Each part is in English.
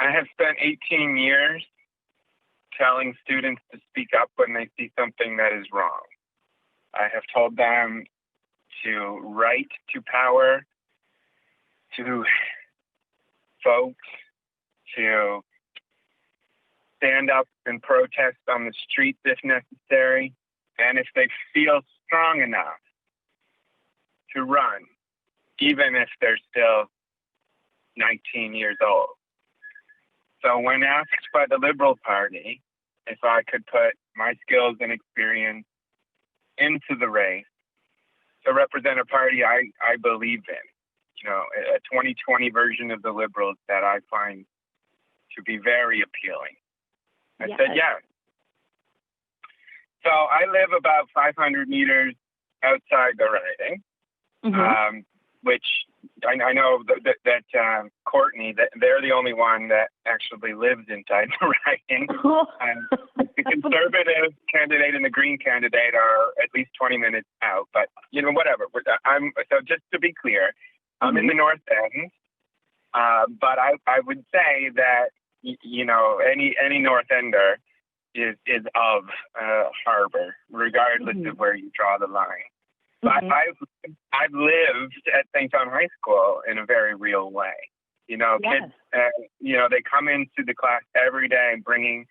I have spent 18 years telling students to speak up when they see something that is wrong. I have told them to write to power, to vote, to stand up and protest on the streets if necessary, and if they feel strong enough, to run, even if they're still 19 years old. So when asked by the Liberal Party if I could put my skills and experience into the race to represent a party I believe in, a 2020 version of the Liberals that I find to be very appealing, I said yes. So I live about 500 meters outside the riding, which I know that Courtney, that they're the only one that actually lives inside the riding. The Conservative candidate and the Green candidate are at least 20 minutes out. But, whatever. So just to be clear, I'm in the North End, but I would say that, any North Ender is of Harbour, regardless of where you draw the line. But I've lived at St. John High School in a very real way. Kids, they come into the class every day bringing,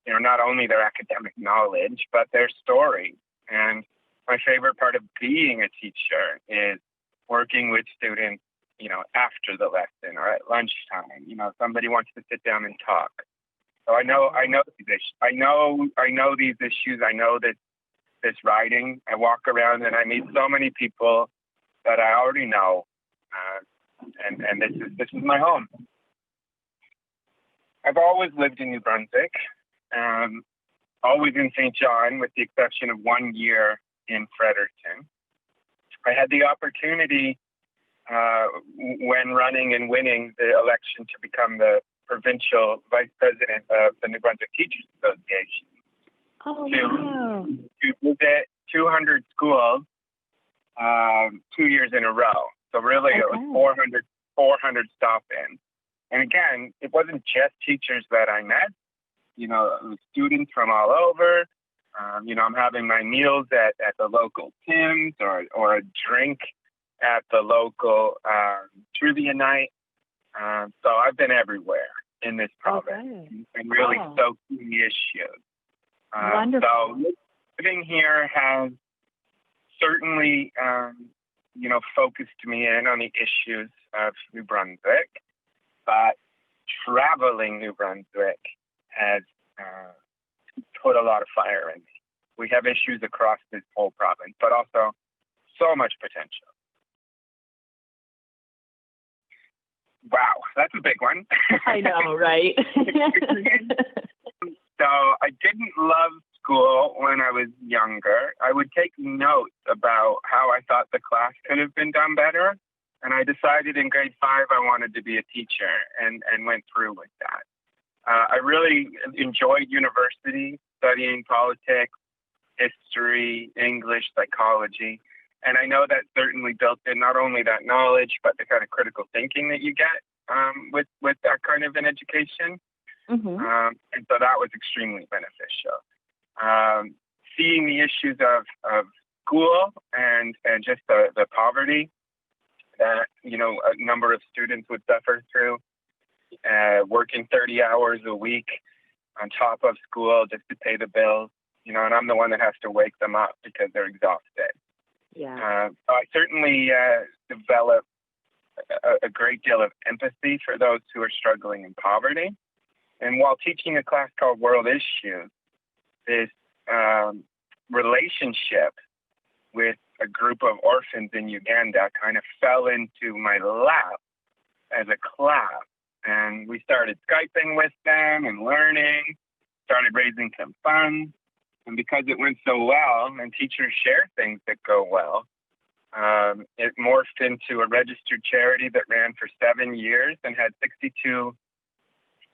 not only their academic knowledge, but their story. And my favorite part of being a teacher is working with students, after the lesson or at lunchtime. Somebody wants to sit down and talk. So I know these issues. I know these issues. I know that this riding. I walk around and I meet so many people that I already know, and this is my home. I've always lived in New Brunswick, always in St. John, with the exception of 1 year in Fredericton. I had the opportunity when running and winning the election to become the provincial vice president of the New Brunswick Teachers Association. To visit 200 schools 2 years in a row. So really it was 400 stop-ins. And again, it wasn't just teachers that I met. It was students from all over. I'm having my meals at the local Tim's or a drink at the local trivia night. So I've been everywhere in this province and really soaking the issues. So living here has certainly, focused me in on the issues of New Brunswick, but traveling New Brunswick has put a lot of fire in me. We have issues across this whole province, but also so much potential. Wow, that's a big one. I know, right? So I didn't love school when I was younger. I would take notes about how I thought the class could have been done better. And I decided in grade 5 I wanted to be a teacher and went through with that. I really enjoyed university, studying politics, history, English, psychology. And I know that certainly built in not only that knowledge, but the kind of critical thinking that you get with that kind of an education. And so that was extremely beneficial. Seeing the issues of school and just the poverty that, a number of students would suffer through, working 30 hours a week on top of school just to pay the bills, and I'm the one that has to wake them up because they're exhausted. So I certainly developed a great deal of empathy for those who are struggling in poverty. And while teaching a class called World Issues, this relationship with a group of orphans in Uganda kind of fell into my lap as a class. And we started Skyping with them and learning, started raising some funds. And because it went so well and teachers share things that go well, it morphed into a registered charity that ran for 7 years and had 62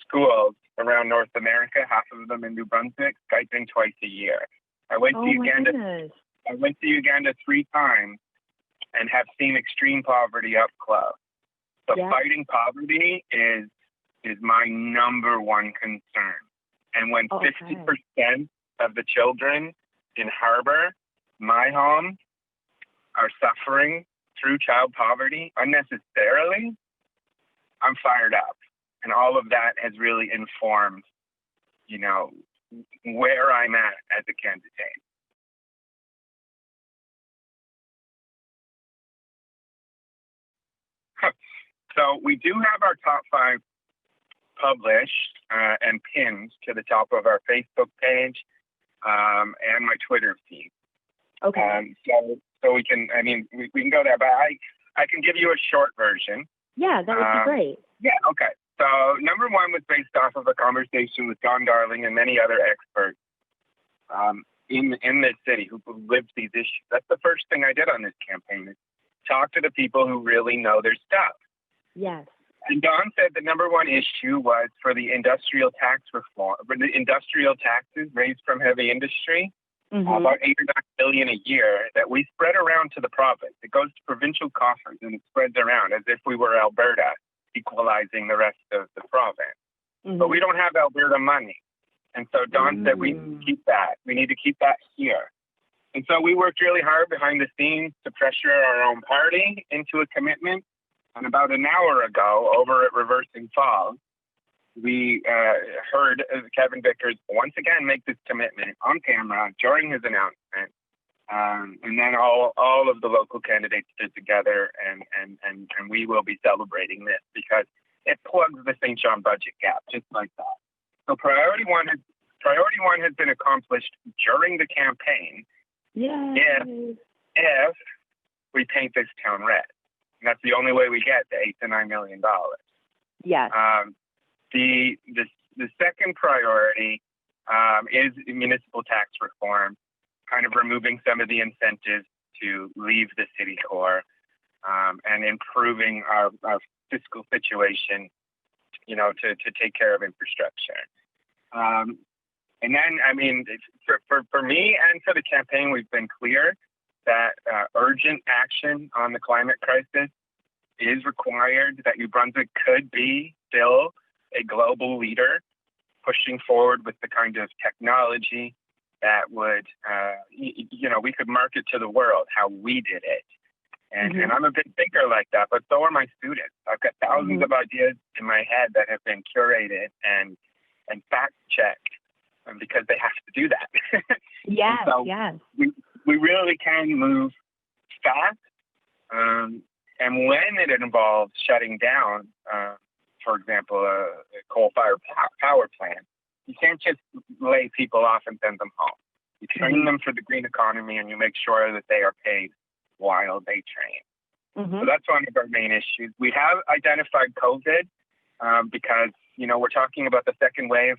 schools around North America, half of them in New Brunswick, Skyping twice a year. I went to Uganda 3 times and have seen extreme poverty up close. So fighting poverty is is my number one concern. And when Okay. 50% of the children in Harbour, my home, are suffering through child poverty unnecessarily, I'm fired up. And all of that has really informed, where I'm at as a candidate. So we do have our top 5 published and pinned to the top of our Facebook page and my Twitter feed. Okay. So we can, we can go there, but I can give you a short version. Yeah, that would be great. Yeah, okay. So number 1 was based off of a conversation with Don Darling and many other experts in this city who lived these issues. That's the first thing I did on this campaign, is talk to the people who really know their stuff. Yes. And Don said the number 1 issue was for the industrial tax reform, for the industrial taxes raised from heavy industry, about $8 or $9 billion a year, that we spread around to the province. It goes to provincial coffers and it spreads around as if we were Alberta, equalizing the rest of the province. But we don't have Alberta money. And so Don said we need to keep that. We need to keep that here. And so we worked really hard behind the scenes to pressure our own party into a commitment. And about an hour ago, over at Reversing Falls, we heard Kevin Vickers once again make this commitment on camera during his announcement. And then all of the local candidates stood together, and we will be celebrating this because it plugs the St. John budget gap, just like that. So priority one has been accomplished during the campaign. If we paint this town red. And that's the only way we get the $8 to $9 million. Yes. The second priority is municipal tax reform, kind of removing some of the incentives to leave the city core and improving our fiscal situation, to take care of infrastructure. And then, for me and for the campaign, we've been clear that urgent action on the climate crisis is required, that New Brunswick could be still a global leader, pushing forward with the kind of technology that would, we could market to the world how we did it. And I'm a big thinker like that, but so are my students. I've got thousands of ideas in my head that have been curated and fact-checked because they have to do that. Yes, yes. We really can move fast. And when it involves shutting down, for example, a coal-fired power plant, you can't just lay people off and send them home. You train them for the green economy, and you make sure that they are paid while they train. So that's one of our main issues. We have identified COVID because, we're talking about the second wave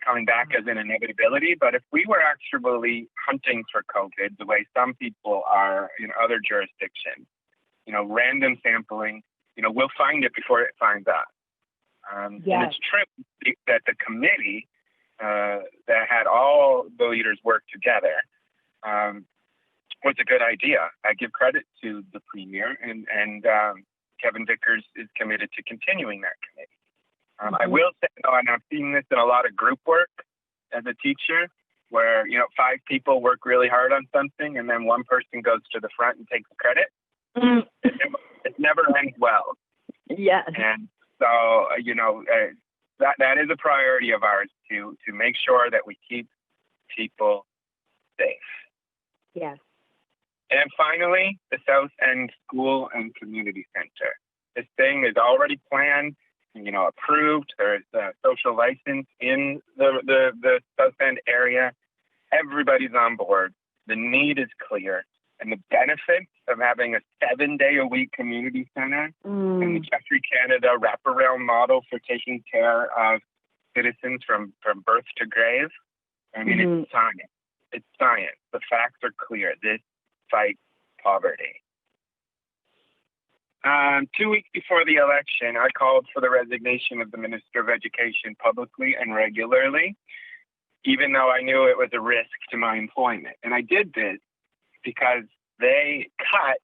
coming back as an inevitability. But if we were actually hunting for COVID the way some people are in other jurisdictions, random sampling, we'll find it before it finds us. And it's true that the committee that had all the leaders work together was a good idea. I give credit to the Premier, and Kevin Vickers is committed to continuing that committee. I will say, though, and I've seen this in a lot of group work as a teacher, where, 5 people work really hard on something, and then one person goes to the front and takes credit. It never ends well. Yes. And so, that is a priority of ours to make sure that we keep people safe. Yes. And finally, the South End School and Community Center. This thing is already planned, approved. There's a social license in the South End area. Everybody's on board. The need is clear. And the benefits of having a 7-day-a-week community center and the Cheshire Canada wraparound model for taking care of citizens from birth to grave, it's science. It's science. The facts are clear. This fights poverty. 2 weeks before the election, I called for the resignation of the Minister of Education publicly and regularly, even though I knew it was a risk to my employment. And I did this because they cut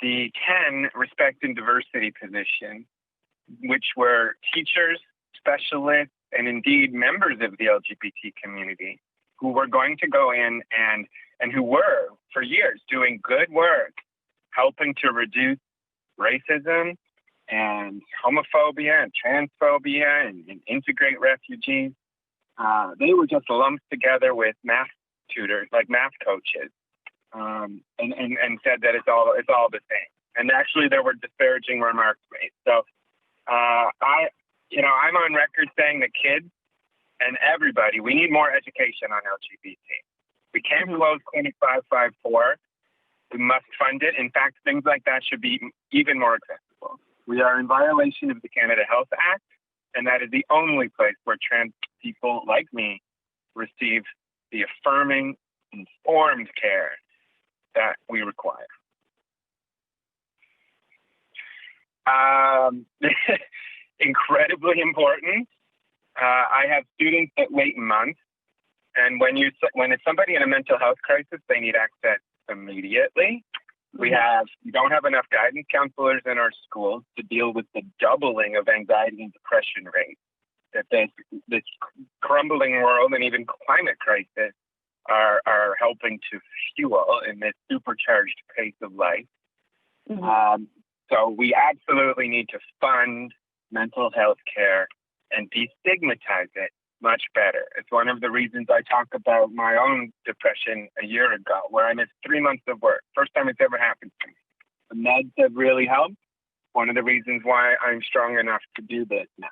the 10 respect and diversity positions which were teachers, specialists, and indeed members of the LGBT community who were going to go in and who were for years doing good work, helping to reduce racism and homophobia and transphobia and integrate refugees. They were just lumped together with math tutors, like math coaches, and said that it's all the same. And actually, there were disparaging remarks made. So I'm on record saying that kids and everybody, we need more education on LGBT. We can't close Clinic 554. We must fund it. In fact, things like that should be even more accessible. We are in violation of the Canada Health Act, and that is the only place where trans people like me receive the affirming, informed care that we require. Incredibly important. I have students that wait months, and when it's somebody in a mental health crisis, they need access immediately. We don't have enough guidance counselors in our schools to deal with the doubling of anxiety and depression rates that this crumbling world and even climate crisis are helping to fuel in this supercharged pace of life. So we absolutely need to fund mental health care and destigmatize it much better. It's one of the reasons I talk about my own depression a year ago, where I missed 3 months of work. First time it's ever happened to me. The meds have really helped. One of the reasons why I'm strong enough to do this now.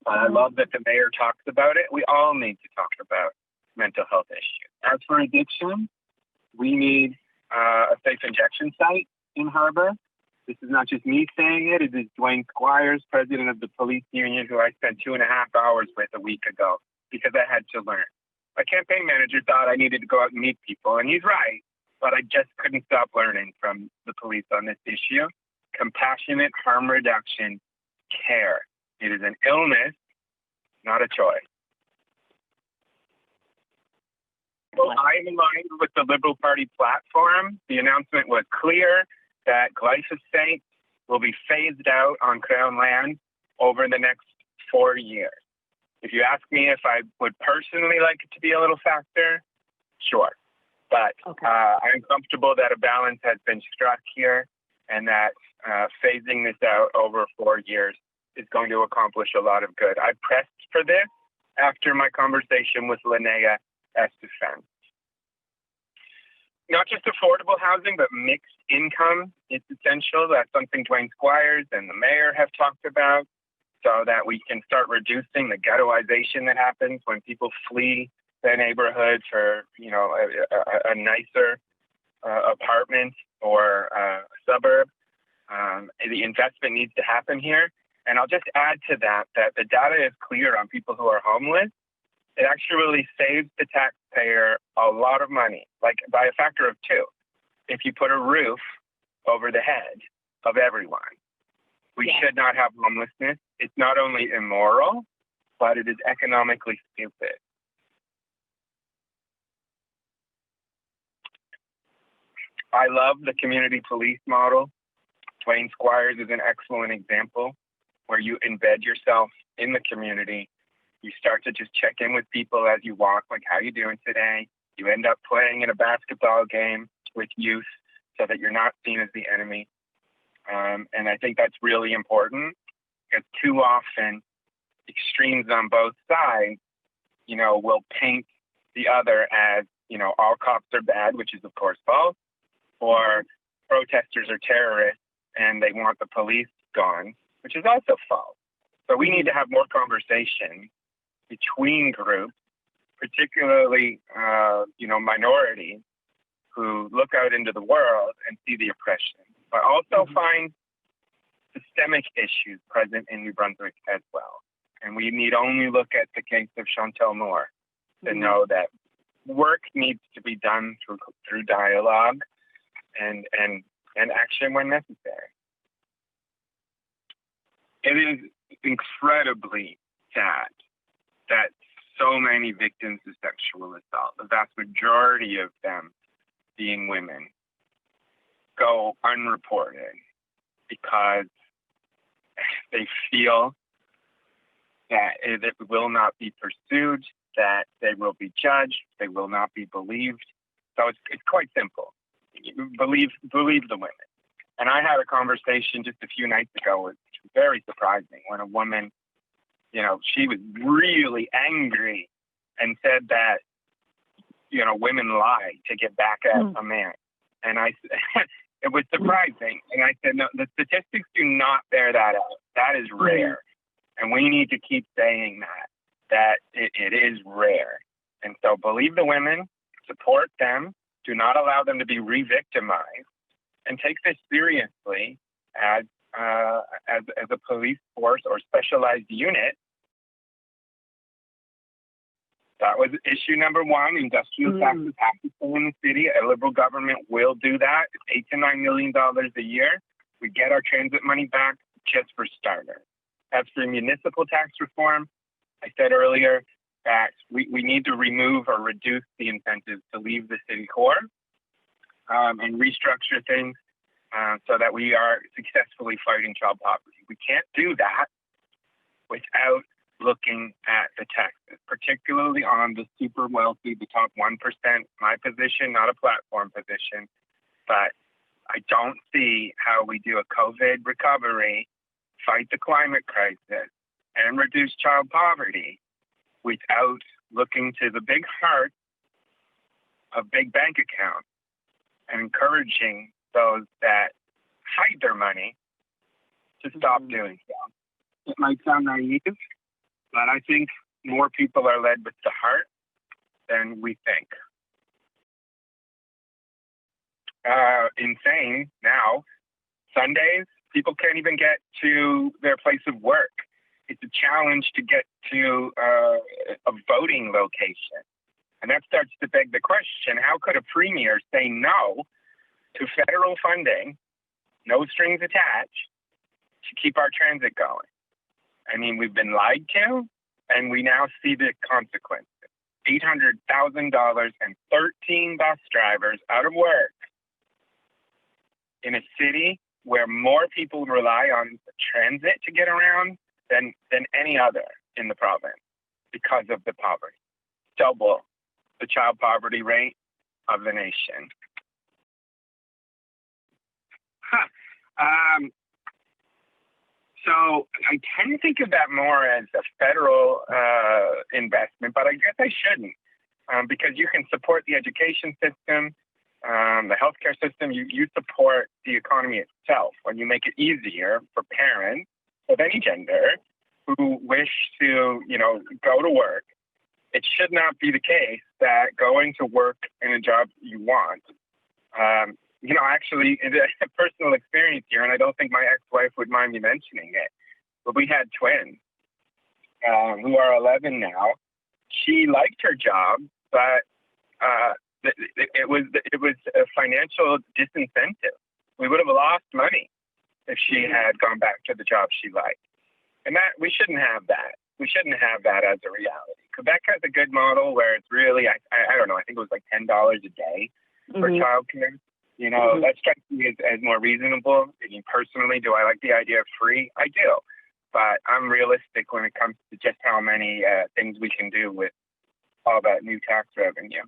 I love that the mayor talks about it. We all need to talk about mental health issues. As for addiction, we need a safe injection site in Harbour. This is not just me saying it. It is Dwayne Squires, president of the police union, who I spent 2.5 hours with a week ago because I had to learn. My campaign manager thought I needed to go out and meet people, and he's right, but I just couldn't stop learning from the police on this issue. Compassionate harm reduction care. It is an illness, not a choice. Well, I'm aligned with the Liberal Party platform. The announcement was clear that glyphosate will be phased out on Crown land over the next 4 years. If you ask me if I would personally like it to be a little faster, sure. But I'm comfortable that a balance has been struck here and that phasing this out over 4 years is going to accomplish a lot of good. I pressed for this after my conversation with Linnea Estefan. Not just affordable housing, but mixed income is essential. That's something Dwayne Squires and the mayor have talked about, so that we can start reducing the ghettoization that happens when people flee their neighborhood for, a nicer apartment or a suburb. The investment needs to happen here. And I'll just add to that the data is clear on people who are homeless. It actually saves the taxpayer a lot of money, like by a factor of 2, if you put a roof over the head of everyone. We should not have homelessness. It's not only immoral, but it is economically stupid. I love the community police model. Dwayne Squires is an excellent example where you embed yourself in the community. You start to just check in with people as you walk, like, how you doing today? You end up playing in a basketball game with youth so that you're not seen as the enemy. And I think that's really important, because too often extremes on both sides, will paint the other as, all cops are bad, which is of course false, or protesters are terrorists and they want the police gone, which is also false. So we need to have more conversation between groups, particularly, minorities who look out into the world and see the oppression, but also find systemic issues present in New Brunswick as well. And we need only look at the case of Chantel Moore to know that work needs to be done through dialogue and action when necessary. It is incredibly sad that so many victims of sexual assault, the vast majority of them being women, go unreported because They feel that it will not be pursued, that they will be judged, they will not be believed. So it's quite simple. Believe the women. And I had a conversation just a few nights ago, which was very surprising, when a woman, she was really angry and said that, women lie to get back at a man. And it was surprising. And I said, no, the statistics do not bear that out. That is rare. And we need to keep saying that it is rare. And so believe the women, support them, do not allow them to be re-victimized, and take this seriously as a police force or specialized unit. That was issue number one. Industrial taxes have to stay in the city. A Liberal government will do that. It's $8 to $9 million a year. We get our transit money back just for starters. As for municipal tax reform, I said earlier that we need to remove or reduce the incentives to leave the city core and restructure things so that we are successfully fighting child poverty. We can't do that without looking at the taxes, particularly on the super wealthy, the top 1%. My position, not a platform position, but I don't see how we do a COVID recovery, fight the climate crisis, and reduce child poverty without looking to the big heart of big bank accounts and encouraging those that hide their money to stop doing so. It might sound naive, but I think more people are led with the heart than we think. Insane now. Sundays, people can't even get to their place of work. It's a challenge to get to a voting location. And that starts to beg the question, how could a premier say no to federal funding, no strings attached, to keep our transit going? I mean, we've been lied to, and we now see the consequences. $800,000 and 13 bus drivers out of work in a city where more people rely on transit to get around than any other in the province because of the poverty. Double the child poverty rate of the nation. So I tend to think of that more as a federal investment, but I guess I shouldn't because you can support the education system, the healthcare system. You support the economy itself when you make it easier for parents of any gender who wish to, go to work. It should not be the case that going to work in a job you want, actually, it's a personal experience here, and I don't think my ex-wife would mind me mentioning it, but we had twins who are 11 now. She liked her job, but it was a financial disincentive. We would have lost money if she had gone back to the job she liked. And that we shouldn't have that. We shouldn't have that as a reality. Quebec has a good model where it's really, I don't know, I think it was like $10 a day for childcare. That strikes me as more reasonable. I mean, personally, do I like the idea of free? I do. But I'm realistic when it comes to just how many things we can do with all that new tax revenue.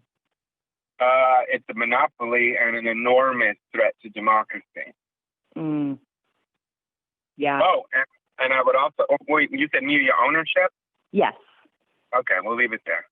It's a monopoly and an enormous threat to democracy. Yeah. Oh, and I would also, wait, you said media ownership? Yes. Okay, we'll leave it there.